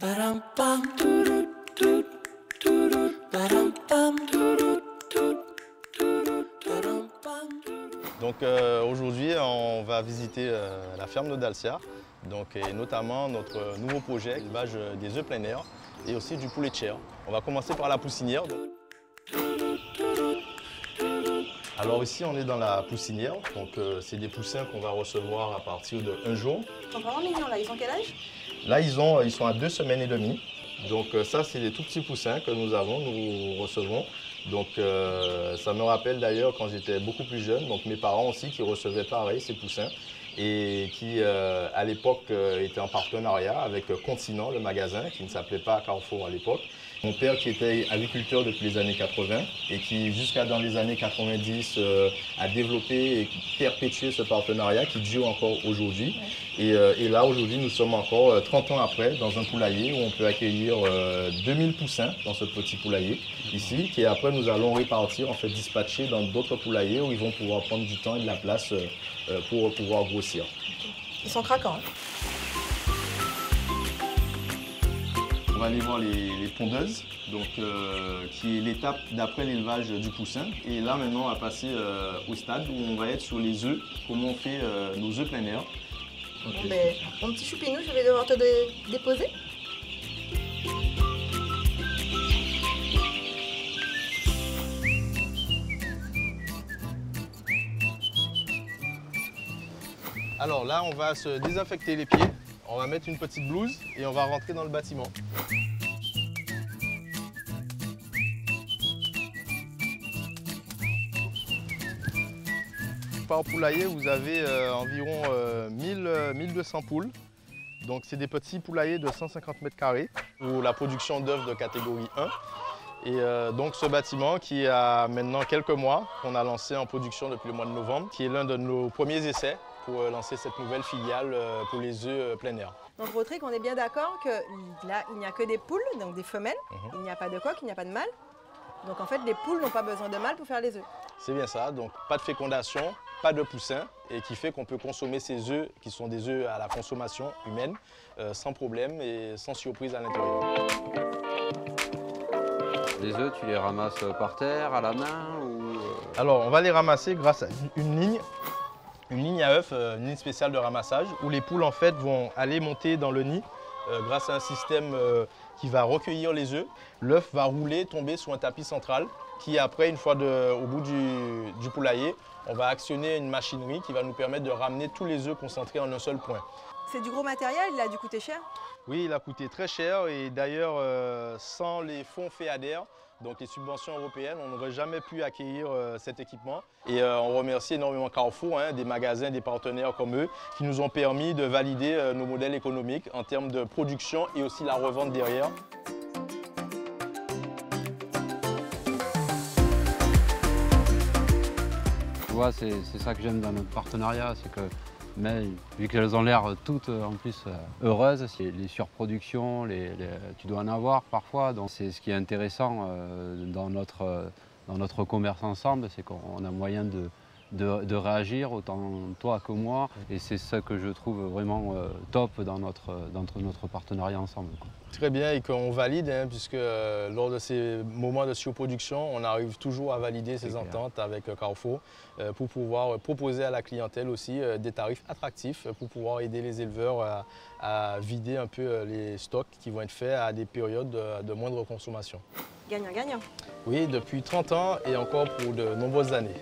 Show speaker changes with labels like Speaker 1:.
Speaker 1: Donc aujourd'hui, on va visiter la ferme de Dalcia, et notamment notre nouveau projet, l'élevage des œufs plein air et aussi du poulet de chair. On va commencer par la poussinière. Alors ici, on est dans la poussinière, c'est des poussins qu'on va recevoir à partir de 1 jour.
Speaker 2: Ils sont vraiment mignons là, ils ont quel âge?
Speaker 1: Là, ils sont à 2 semaines et demie. Donc ça, c'est des tout petits poussins que nous recevons. Donc ça me rappelle d'ailleurs quand j'étais beaucoup plus jeune, donc mes parents aussi qui recevaient pareil ces poussins et qui à l'époque étaient en partenariat avec Continent, le magasin, qui ne s'appelait pas Carrefour à l'époque. Mon père qui était agriculteur depuis les années 80 et qui jusqu'à dans les années 90 a développé et perpétué ce partenariat qui dure encore aujourd'hui. Et là aujourd'hui nous sommes encore 30 ans après dans un poulailler où on peut accueillir 2000 poussins dans ce petit poulailler ici, qui après nous allons répartir, en fait dispatcher dans d'autres poulaillers où ils vont pouvoir prendre du temps et de la place pour pouvoir grossir.
Speaker 2: Ils sont craquants.
Speaker 1: On va aller voir les pondeuses, qui est l'étape d'après l'élevage du poussin. Et là maintenant on va passer au stade où on va être sur les œufs, comment on fait nos œufs plein air.
Speaker 2: Okay. Bon, mon petit choupinou, je vais devoir te déposer.
Speaker 1: Alors là, on va se désinfecter les pieds, on va mettre une petite blouse et on va rentrer dans le bâtiment. Par poulailler, vous avez environ 1200 poules. Donc c'est des petits poulaillers de 150 mètres carrés pour la production d'œufs de catégorie 1. Et donc ce bâtiment qui a maintenant quelques mois, qu'on a lancé en production depuis le mois de novembre, qui est l'un de nos premiers essais pour lancer cette nouvelle filiale pour les œufs plein air.
Speaker 2: Donc Rodrigue, on est bien d'accord que là, il n'y a que des poules, donc des femelles, il n'y a pas de coq, il n'y a pas de mâle. Donc en fait, les poules n'ont pas besoin de mâle pour faire les œufs.
Speaker 1: C'est bien ça, donc pas de fécondation, pas de poussin, et qui fait qu'on peut consommer ces œufs, qui sont des œufs à la consommation humaine, sans problème et sans surprise à l'intérieur.
Speaker 3: Les œufs, tu les ramasses par terre, à la main ou...
Speaker 1: Alors, on va les ramasser grâce à une ligne à œufs, une ligne spéciale de ramassage, où les poules en fait vont aller monter dans le nid grâce à un système qui va recueillir les œufs. L'œuf va rouler, tomber sur un tapis central, qui après, une fois au bout du poulailler, on va actionner une machinerie qui va nous permettre de ramener tous les œufs concentrés en un seul point.
Speaker 2: C'est du gros matériel, il a dû coûter cher?
Speaker 1: Oui, il a coûté très cher et d'ailleurs, sans les fonds FEADER, donc les subventions européennes, on n'aurait jamais pu accueillir cet équipement. Et on remercie énormément Carrefour, des magasins, des partenaires comme eux, qui nous ont permis de valider nos modèles économiques en termes de production et aussi la revente derrière.
Speaker 3: Tu vois, c'est ça que j'aime dans notre partenariat, c'est que mais vu qu'elles ont l'air toutes en plus heureuses, les surproductions, tu dois en avoir parfois. Donc c'est ce qui est intéressant dans notre commerce ensemble, c'est qu'on a moyen de réagir, autant toi que moi. Et c'est ça que je trouve vraiment top dans notre partenariat ensemble, quoi.
Speaker 1: Très bien et qu'on valide, puisque lors de ces moments de surproduction, on arrive toujours à valider ces ententes avec Carrefour pour pouvoir proposer à la clientèle aussi des tarifs attractifs pour pouvoir aider les éleveurs à vider un peu les stocks qui vont être faits à des périodes de moindre consommation.
Speaker 2: Gagnant-gagnant.
Speaker 1: Oui, depuis 30 ans et encore pour de nombreuses années.